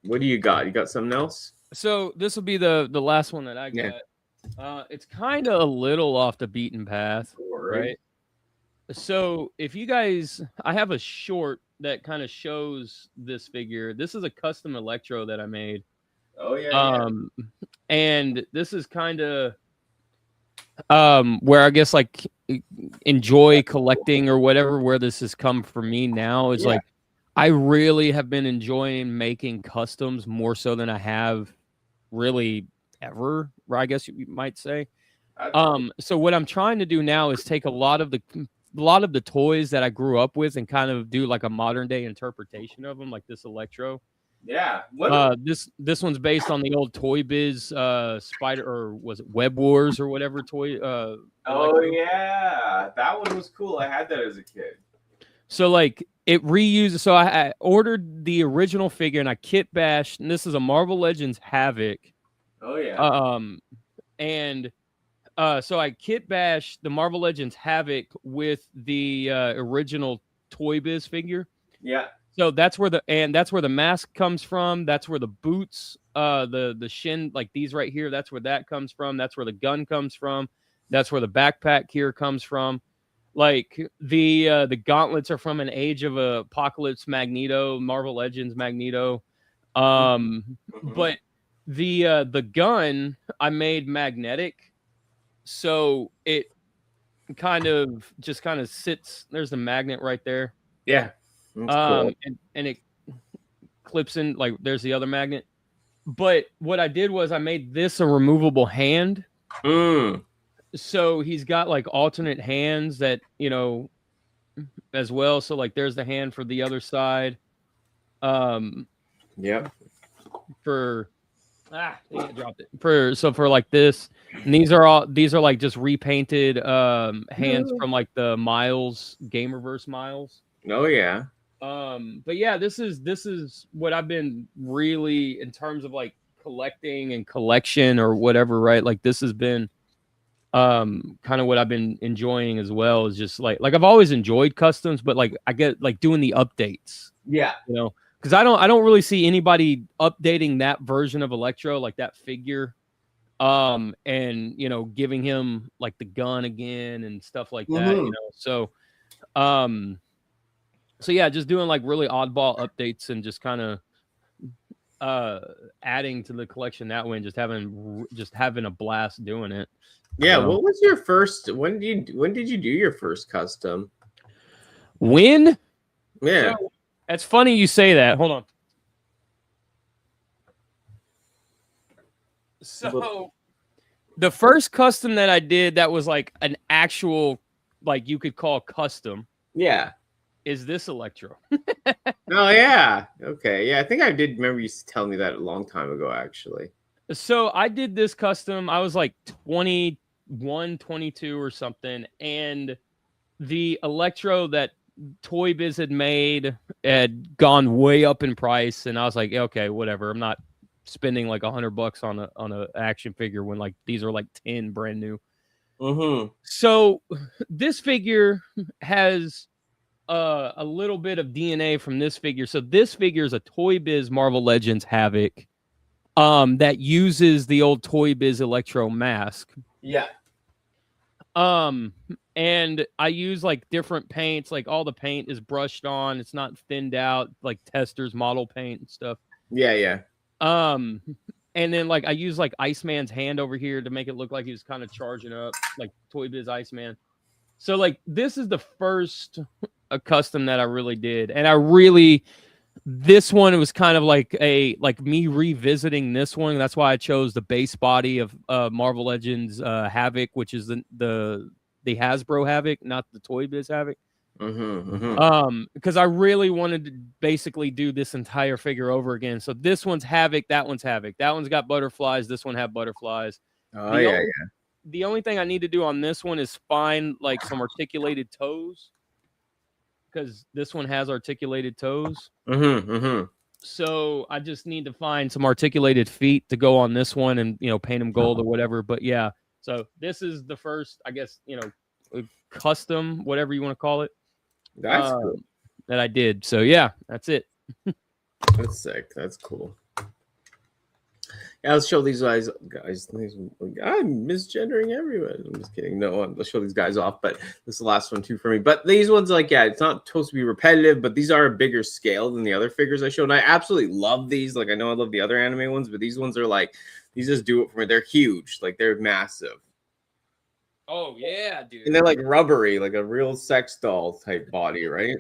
S2: What do you got? You got something else?
S3: So this will be the last one that I got. It's kind of a little off the beaten path, right? So if you guys, I have a short that kind of shows this figure. This is a custom Electro that I made.
S2: Oh yeah.
S3: And this is kind of where I guess like enjoy collecting or whatever, where this has come for me now is like I really have been enjoying making customs more so than I have really ever, I guess you might say. So what I'm trying to do now is take a lot of the toys that I grew up with and kind of do like a modern day interpretation of them, like this Electro.
S2: Yeah.
S3: This one's based on the old Toy Biz Spider, or was it Web Wars or whatever toy.
S2: Oh yeah, that one was cool. I had that as a kid.
S3: So like it reuses. So I ordered the original figure and I kit bashed, and this is a Marvel Legends Havoc.
S2: Oh yeah.
S3: And so I kit bashed the Marvel Legends Havoc with the original Toy Biz figure.
S2: Yeah.
S3: So that's where the mask comes from. That's where the boots, the shin, like these right here, that's where that comes from. That's where the gun comes from. That's where the backpack here comes from. Like the gauntlets are from an Age of Apocalypse Magneto, Marvel Legends Magneto. But the gun I made magnetic, so it kind of sits. There's the magnet right there.
S2: Yeah.
S3: Cool. And it clips in, like there's the other magnet. But what I did was I made this a removable hand. So he's got like alternate hands that, as well. So like there's the hand for the other side.
S2: Yep.
S3: I dropped it. For like this, and these are like just repainted hands from like the Miles Gamerverse Miles.
S2: Oh yeah.
S3: But yeah, this is what I've been really, in terms of like collecting and collection or whatever, right? Like this has been kind of what I've been enjoying as well, is just like I've always enjoyed customs, but like I get like doing the updates.
S2: Yeah.
S3: Because I don't really see anybody updating that version of Electro, like that figure. And giving him like the gun again and stuff like that, So so yeah, just doing like really oddball updates and just kind of adding to the collection that way, and just having a blast doing it.
S2: Yeah. What was your first? When did you do your first custom?
S3: When?
S2: Yeah.
S3: So, it's funny you say that. Hold on. So the first custom that I did that was like an actual, like you could call custom.
S2: Yeah.
S3: Is this Electro.
S2: Oh yeah. Okay. Yeah, I think I did remember you telling me that a long time ago, actually.
S3: So I did this custom. I was like 21, 22 or something. And the Electro that Toy Biz had made had gone way up in price. And I was like, okay, whatever. I'm not spending like $100 on a action figure when like these are like 10 brand new. So this figure has a little bit of DNA from this figure. So this figure is a Toy Biz Marvel Legends Havoc that uses the old Toy Biz Electro mask.
S2: Yeah.
S3: And I use like different paints, like all the paint is brushed on, it's not thinned out, like Testors model paint and stuff.
S2: Yeah.
S3: And then like I use like Iceman's hand over here to make it look like he was kind of charging up, like Toy Biz Iceman. So like this is the first custom that I really did, and this one, it was kind of like me revisiting this one. That's why I chose the base body of Marvel Legends Havoc, which is the Hasbro Havoc, not the Toy Biz Havoc. Because I really wanted to basically do this entire figure over again. So this one's Havoc, that one's Havoc. That one's got butterflies, this one had butterflies. The only thing I need to do on this one is find like some articulated toes, because this one has articulated toes. So I just need to find some articulated feet to go on this one and, paint them gold or whatever. But yeah, so this is the first, I guess, custom, whatever you want to call it.
S2: That's cool.
S3: That I did. So yeah, that's it.
S2: That's sick. That's cool. Yeah, let's show these guys. I'm misgendering everyone. I'm just kidding. No, let's show these guys off. But this is the last one too for me. But these ones, like, yeah, it's not supposed to be repetitive, but these are a bigger scale than the other figures I showed. And I absolutely love these. Like, I know I love the other anime ones, but these ones are like, these just do it for me. They're huge. Like, they're massive.
S3: Oh yeah, dude.
S2: And they're like rubbery, like a real sex doll type body, right?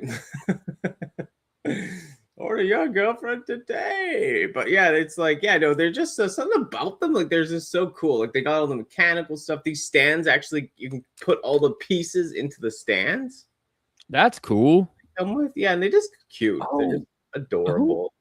S2: Or your girlfriend today. But yeah, it's like, yeah, no, they're just something about them. Like, they're just so cool. Like, they got all the mechanical stuff. These stands, actually, you can put all the pieces into the stands.
S3: That's cool.
S2: Yeah, and they're just cute. They're just adorable.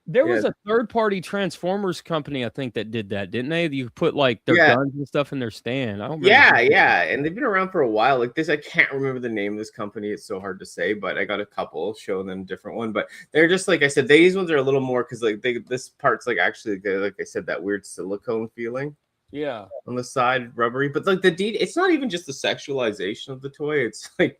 S3: There was a third-party Transformers company, I think, that did that, didn't they? You put like their guns and stuff in their stand. I don't remember.
S2: Yeah, and they've been around for a while. Like this, I can't remember the name of this company. It's so hard to say, but I got a couple showing them a different one. But they're just like I said, these ones are a little more because like this part's like actually like I said, that weird silicone feeling.
S3: Yeah,
S2: on the side, rubbery, but like it's not even just the sexualization of the toy. It's like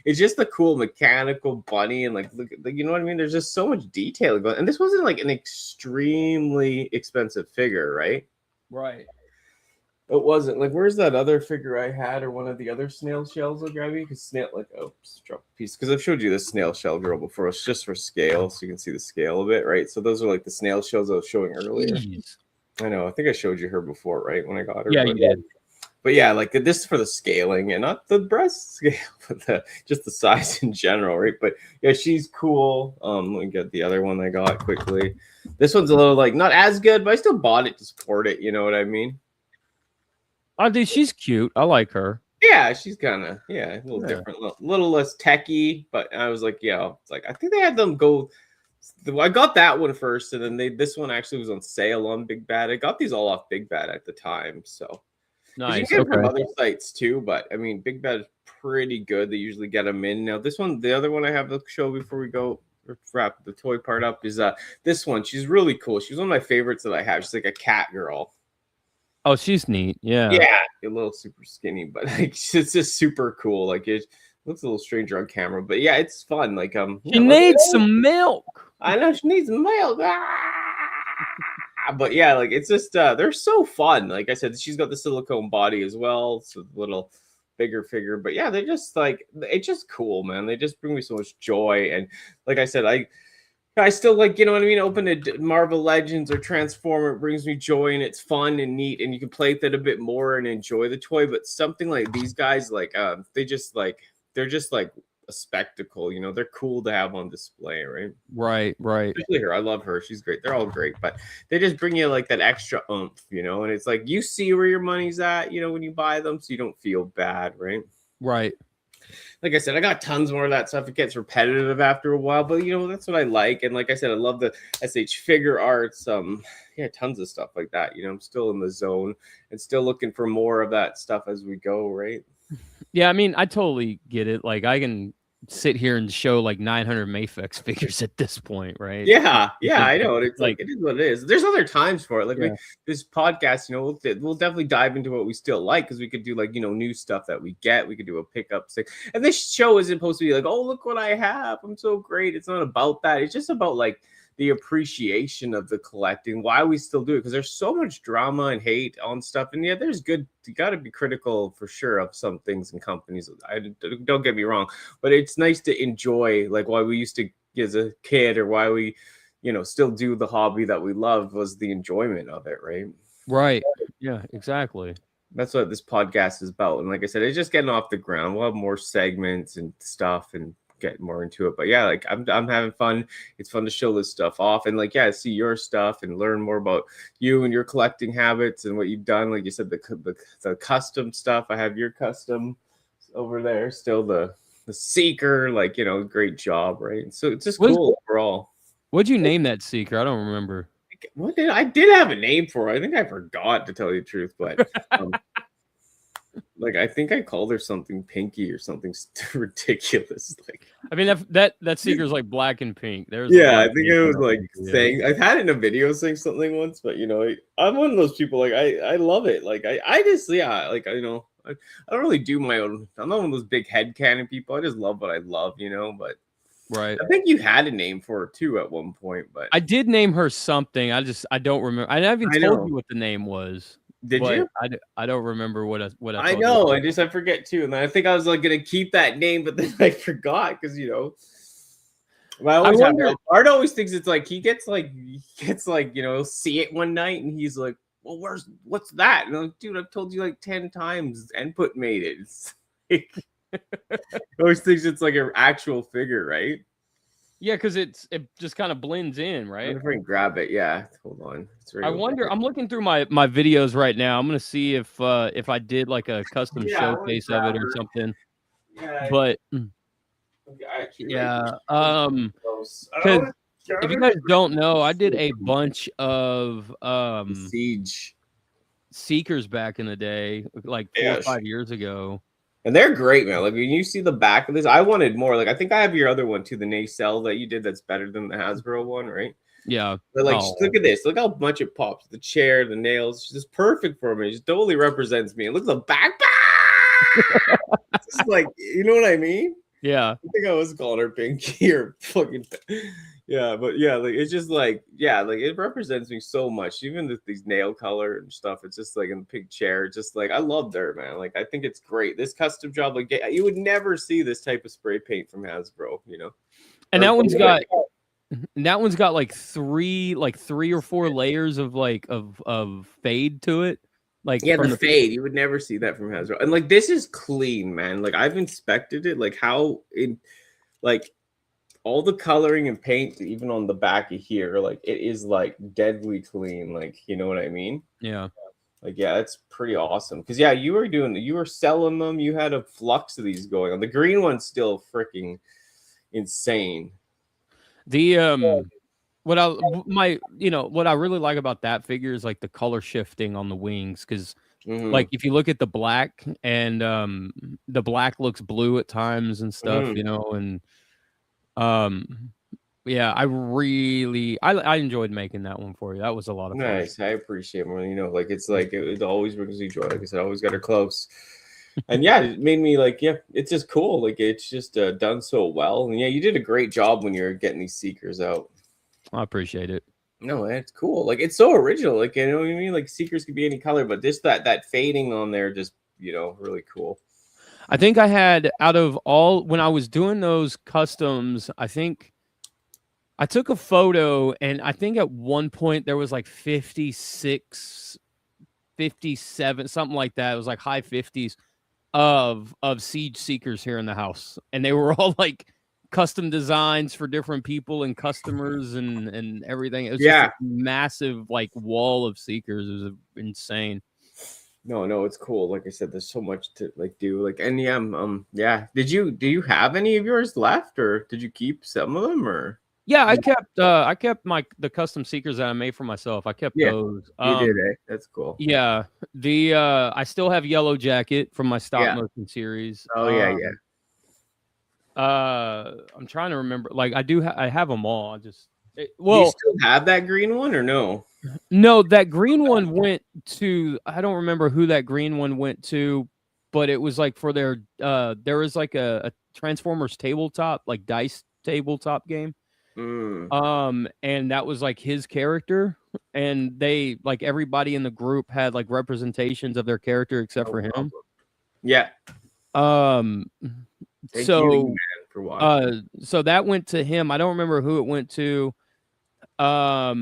S2: it's just the cool mechanical bunny and like look, you know what I mean? There's just so much detail going, and this wasn't like an extremely expensive figure, right?
S3: Right.
S2: It wasn't like where's that other figure I had or one of the other snail shells I'll grab you because snail like drop a piece because I've showed you the snail shell drill before. It's just for scale, so you can see the scale of it, right? So those are like the snail shells I was showing earlier. Jeez. I know. I think I showed you her before, right? When I got her.
S3: Yeah, you did.
S2: But yeah, like this is for the scaling and not the breast scale, but just the size in general, right? But yeah, she's cool. Let me get the other one I got quickly. This one's a little like not as good, but I still bought it to support it. You know what I mean?
S3: Oh, dude, she's cute. I like her.
S2: Yeah, she's kind of a little different, a little less techy. But I was like, yeah, it's like I think they had them go. I got that one first, and then this one actually was on sale on Big Bad. I got these all off Big Bad at the time, so
S3: nice.
S2: You can get from other sites too, but I mean, Big Bad is pretty good. They usually get them in. Now, this one, the other one I have to show before we go wrap the toy part up is this one. She's really cool. She's one of my favorites that I have. She's like a cat girl.
S3: Oh, she's neat. Yeah,
S2: a little super skinny, but like it's just super cool. Like it looks a little stranger on camera, but yeah, it's fun. Like
S3: she needs some milk.
S2: I know she needs milk. But yeah, like it's just they're so fun. Like I said, she's got the silicone body as well, so a little bigger figure. But yeah, they're just like it's just cool, man. They just bring me so much joy. And like I said, I still like, you know what I mean? Open to Marvel Legends or Transformer, it brings me joy and it's fun and neat and you can play with it a bit more and enjoy the toy. But something like these guys, like they're just like a spectacle, you know, they're cool to have on display, right?
S3: Right.
S2: Especially her. I love her. She's great. They're all great, but they just bring you like that extra oomph, you know, and it's like you see where your money's at, you know, when you buy them, so you don't feel bad, right?
S3: Right.
S2: Like I said, I got tons more of that stuff. It gets repetitive after a while, but you know, that's what I like. And like I said, I love the SH figure arts. Tons of stuff like that. You know, I'm still in the zone and still looking for more of that stuff as we go, right?
S3: Yeah, I mean, I totally get it. Like, I can sit here and show like 900 Mafex figures at this point, right?
S2: Yeah, I know. It's like it is what it is. There's other times for it. Like this podcast, you know, we'll definitely dive into what we still like because we could do like, you know, new stuff that we get. We could do a pickup stick. And this show isn't supposed to be like, oh, look what I have. I'm so great. It's not about that. It's just about like the appreciation of the collecting, why we still do it, because there's so much drama and hate on stuff. And yeah, there's good, you got to be critical for sure of some things and companies. Don't get me wrong, but it's nice to enjoy, like why we used to as a kid, or why we, still do the hobby that we love, was the enjoyment of it, right?
S3: Right. Yeah, exactly.
S2: That's what this podcast is about. And like I said, it's just getting off the ground. We'll have more segments and stuff and get more into it. But yeah, like I'm having fun. It's fun to show this stuff off and like, yeah, see your stuff and learn more about you and your collecting habits and what you've done. Like you said, the custom stuff. I have your custom over there. Still the Seeker, like, great job, right? So it's just cool overall.
S3: What'd you name that Seeker? I don't remember.
S2: I did have a name for it. I think I forgot, to tell you the truth, but like I think I called her something Pinky or something ridiculous. Like,
S3: I mean that Seeker's like black and pink.
S2: I think it was like saying, I've had it in a video saying something once, but I'm one of those people, like I love it. Like I just like I don't really do my own. I'm not one of those big headcanon people. I just love what I love, but.
S3: Right.
S2: I think you had a name for her too at one point, but
S3: I did name her something. I don't remember. I haven't told you what the name was.
S2: Did you?
S3: I don't remember what I
S2: know. I forget too, and then I think I was like gonna keep that name, but then I forgot because well, Art always thinks it's like he gets like see it one night and he's like, well, what's that? And I'm like, dude, I've told you like 10 times. Nput made it. It's like, always thinks it's like an actual figure, right?
S3: Yeah, because it just kind of blends in, right?
S2: I'm gonna grab it. Yeah, hold on.
S3: I wonder. I'm looking through my videos right now. I'm gonna see if I did like a custom showcase of it or something. Yeah, but yeah, because if you guys don't know, I did a bunch of
S2: Siege
S3: Seekers back in the day, like 4 or 5 years ago.
S2: And they're great, man. Like when you see the back of this, I wanted more. Like I think I have your other one too, the nacelle that you did. That's better than the Hasbro one, right?
S3: Yeah.
S2: But like, look at this. Look how much it pops. The chair, the nails, it's just perfect for me. It just totally represents me. And look at the back. It's just like, you know what I mean?
S3: Yeah.
S2: I think I was calling her Pinky or fucking. Yeah, but yeah, like it's just like, yeah, like it represents me so much. Even with these nail color and stuff, it's just like in the pink chair. Just like I love her, man. Like I think it's great. This custom job, like you would never see this type of spray paint from Hasbro,
S3: And that one's got like three or four layers of of fade to it. Like
S2: the fade, you would never see that from Hasbro. And like this is clean, man. Like I've inspected it, like how it, like. All the coloring and paint, even on the back of here, like it is like deadly clean. Like, you know what I mean?
S3: Yeah.
S2: Like, yeah, it's pretty awesome. Because yeah, you were selling them. You had a flux of these going on. The green one's still freaking insane.
S3: The what I really like about that figure is like the color shifting on the wings, because like if you look at the black and the black looks blue at times and stuff, and yeah, I enjoyed making that one for you. That was a lot of fun.
S2: Nice. I appreciate it more. Like it's like it always brings me joy. Like I said, I always got her close. And yeah, it made me like, yeah, it's just cool. Like it's just done so well. And yeah, you did a great job when you're getting these Seekers out.
S3: I appreciate it.
S2: No, it's cool. Like it's so original. Like, you know what I mean? Like Seekers could be any color, but just that fading on there, just really cool.
S3: I think I had, out of all, when I was doing those customs, I think I took a photo, and I think at one point there was like 56, 57, something like that. It was like high 50s of Siege Seekers here in the house. And they were all like custom designs for different people and customers and everything. It was just a massive like wall of Seekers. It was insane.
S2: No, it's cool. Like I said, there's so much to like do. Like, and yeah. Do you have any of yours left, or did you keep some of them, or?
S3: Yeah, I kept the custom Seekers that I made for myself. I kept those.
S2: You did, eh? That's cool.
S3: Yeah. I still have Yellow Jacket from my stop motion series.
S2: Oh yeah.
S3: I'm trying to remember. Like I have them all. Do
S2: you still have that green one or no?
S3: No, that green one went to, I don't remember who that green one went to, but it was like for there was like a Transformers tabletop, like dice tabletop game. And that was like his character, and they like everybody in the group had like representations of their character except for him.
S2: Yeah.
S3: Thank
S2: you, man, for watching.
S3: So that went to him. I don't remember who it went to. There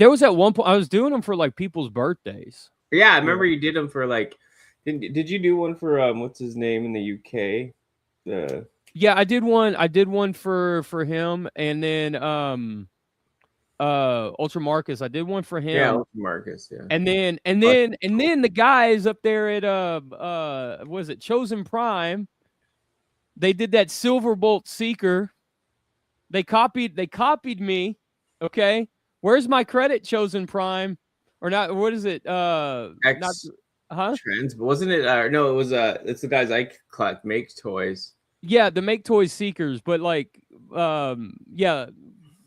S3: was at one point I was doing them for like people's birthdays.
S2: Yeah, I remember you did them for like. Did you do one for what's his name in the UK?
S3: Yeah, I did one. I did one for him, and then Ultra Marcus. I did one for him.
S2: Yeah, Ultra Marcus. Yeah,
S3: and then the guys up there at was it Chosen Prime? They did that Silverbolt Seeker. They copied me. Okay, where's my credit, Chosen Prime? Or not? What is it?
S2: Trans, wasn't it? No, it was. It's the guys I collect make toys.
S3: Yeah, the Make Toys Seekers, but like, yeah,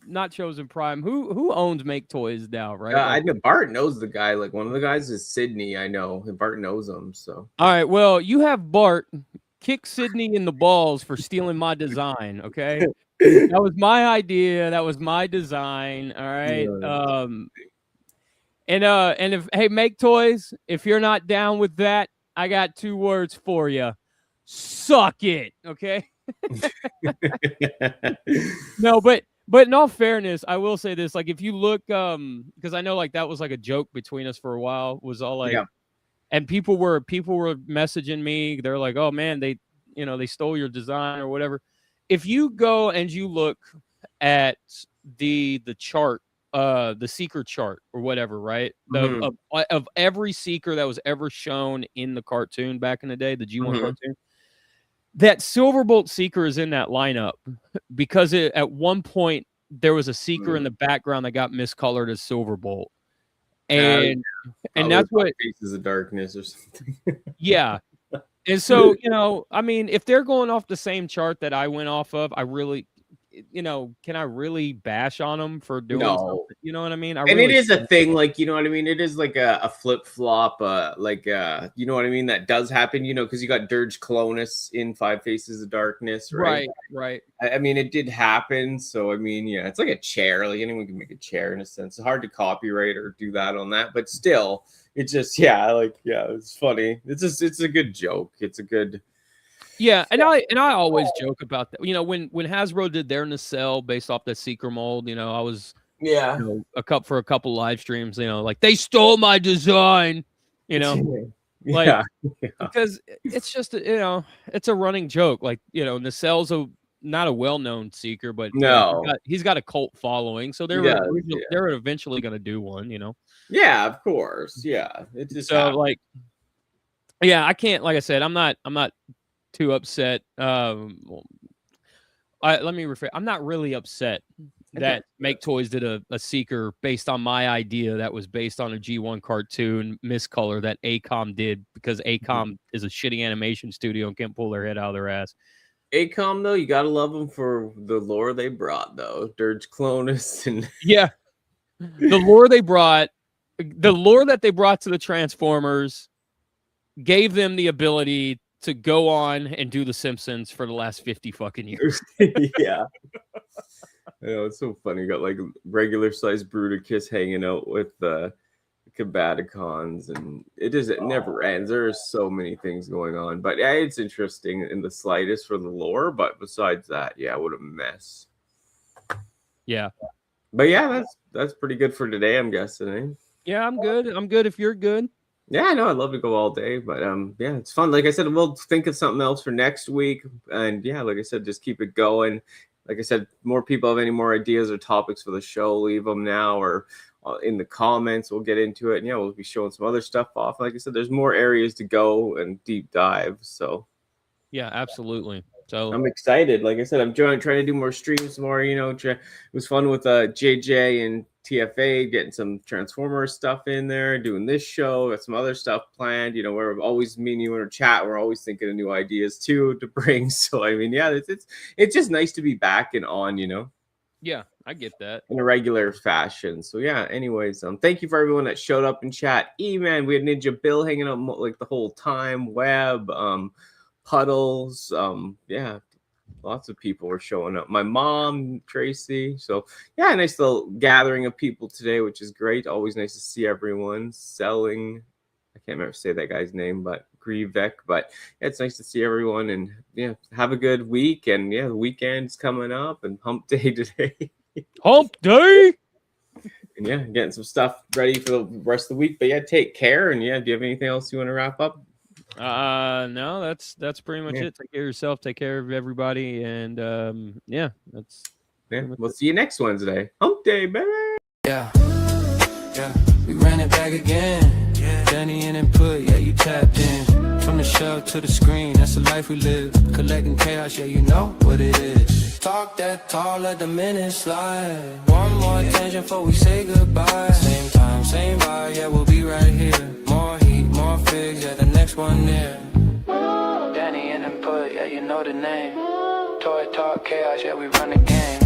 S3: not Chosen Prime. Who owns Make Toys now, right?
S2: I know Bart knows the guy. Like one of the guys is Sydney. I know, and Bart knows him. So
S3: all right, well, you have Bart kick Sydney in the balls for stealing my design. Okay, that was my idea. That was my design. All right. Yeah. And if Make Toys, if you're not down with that, I got 2 words for you. Suck it, okay? No, but in all fairness, I will say this: like, if you look, because I know like that was like a joke between us for a while. Was all like, and people were messaging me. They're like, "Oh man, they stole your design or whatever." If you go and you look at the chart, the Seeker chart or whatever, right? Of every Seeker that was ever shown in the cartoon back in the day, the G1 cartoon. That Silverbolt Seeker is in that lineup because at one point there was a Seeker in the background that got miscolored as Silverbolt, and that's what
S2: Faces of Darkness or something.
S3: Yeah, and so I mean, if they're going off the same chart that I went off of, I really, can I really bash on them for doing something? You know what I mean?
S2: And it is a thing, like, you know what I mean? It is like a flip-flop, like, you know what I mean? That does happen, because you got Dirge Colonus in Five Faces of Darkness, right?
S3: Right.
S2: I mean, it did happen, so, I mean, yeah, it's like a chair. Like, anyone can make a chair, in a sense. It's hard to copyright or do that on that, but still, it's just, it's funny. It's a good joke. It's a good...
S3: Yeah, and I always joke about that. When Hasbro did their nacelle based off that Seeker mold, I was a couple live streams, like they stole my design, like because it's just it's a running joke. Like nacelle's not a well-known Seeker, but he's got a cult following, so they're eventually going to do one,
S2: Yeah, of course. Yeah, it just
S3: so like, yeah, I can't. Like I said, I'm not too upset. Let me rephrase. I'm not really upset that Make Toys did a Seeker based on my idea that was based on a G1 cartoon miscolor that ACOM did, because ACOM is a shitty animation studio and can't pull their head out of their ass.
S2: ACOM, though, you gotta love them for the lore they brought, though. Dirge Colonus and
S3: the lore that they brought to the Transformers gave them the ability to go on and do The Simpsons for the last 50 fucking years.
S2: Yeah. It's so funny. You got like regular sized Bruticus hanging out with the Combaticons, and it never ends. There's so many things going on, but yeah, it's interesting in the slightest for the lore. But besides that, what a mess.
S3: Yeah.
S2: But yeah, that's pretty good for today, I'm guessing. Eh?
S3: Yeah, I'm good. I'm good if you're good.
S2: Yeah, I know. I'd love to go all day, but yeah, it's fun. Like I said, we'll think of something else for next week, and yeah, like I said, just keep it going. Like I said, more people have any more ideas or topics for the show, leave them now or in the comments. We'll get into it, and we'll be showing some other stuff off. Like I said, there's more areas to go and deep dive. So
S3: yeah, absolutely. So
S2: I'm excited. Like I said, I'm trying to do more streams, more. It was fun with JJ and TFA, getting some Transformers stuff in there, doing this show, got some other stuff planned. We're always, me and you in our chat, we're always thinking of new ideas too to bring. So I mean, yeah, it's just nice to be back and on,
S3: Yeah, I get that.
S2: In a regular fashion. So yeah, anyways, thank you for everyone that showed up in chat. E-Man, we had Ninja Bill hanging out like the whole time, Web, Puddles, Lots of people were showing up. My mom, Tracy. So yeah, nice little gathering of people today, which is great. Always nice to see everyone. Selling, I can't remember say that guy's name, but Grievek. But yeah, it's nice to see everyone, and yeah, have a good week. And yeah, the weekend's coming up, and Hump Day today.
S3: Hump Day.
S2: And yeah, getting some stuff ready for the rest of the week. But yeah, take care. And yeah, do you have anything else you want to wrap up?
S3: No, that's pretty much it. Take care of yourself, take care of everybody, and yeah, that's
S2: We'll see you next Wednesday. Hump Day, baby.
S1: Yeah, we ran it back again. Danni Nput, yeah, you tapped in. From the shelf to the screen, that's the life we live. Collecting chaos, yeah, you know what it is. Talk that tall, let the minutes slide. One more attention before we say goodbye. Same time, same vibe, yeah, we'll be right here. More heat, more figs, yeah, the next one near. Danni Nput, yeah, you know the name. Toy talk chaos, yeah, we run the game.